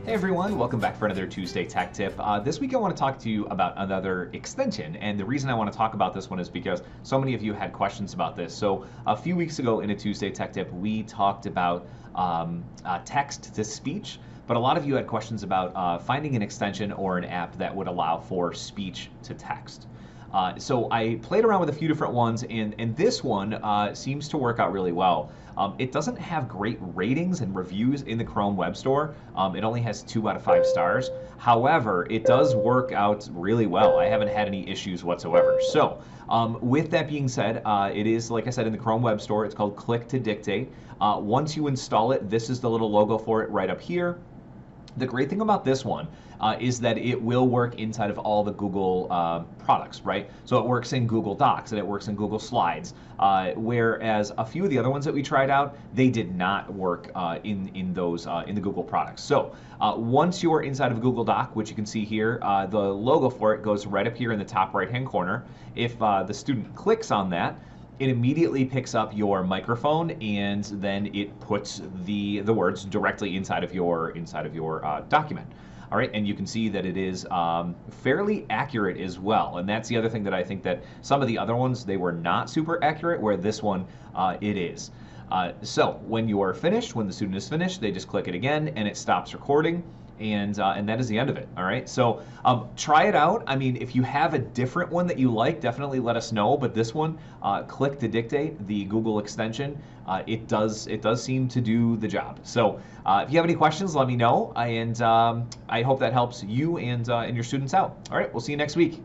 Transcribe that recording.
Hey everyone, welcome back for another Tuesday Tech Tip. This week I want to talk to you about another extension, and the reason I want to talk about this one is because so many of you had questions about this. So a few weeks ago in a Tuesday Tech Tip, we talked about text to speech, but a lot of you had questions about finding an extension or an app that would allow for speech to text. So I played around with a few different ones, and this one seems to work out really well. It doesn't have great ratings and reviews in the Chrome Web Store. It only has 2 out of 5 stars. However, it does work out really well. I haven't had any issues whatsoever. So with that being said, it is, like I said, in the Chrome Web Store. It's called Click to Dictate. Once you install it, this is the little logo for it right up here. The great thing about this one is that it will work inside of all the Google products, right? So it works in Google Docs and it works in Google Slides, whereas a few of the other ones that we tried out, they did not work in the Google products. So once you're inside of a Google Doc, which you can see here, the logo for it goes right up here in the top right-hand corner. If the student clicks on that, it immediately picks up your microphone and then it puts the words directly inside of your document. All right, and you can see that it is fairly accurate as well. And that's the other thing that I think that some of the other ones, they were not super accurate, where this one, it is. So when you are finished, when the student is finished, they just click it again and it stops recording. And that is the end of it. All right, so try it out. I mean, if you have a different one that you like, definitely let us know. But this one, Click to Dictate, the Google extension, it does seem to do the job. So if you have any questions, let me know, and I hope that helps you and your students out. All right, we'll see you next week.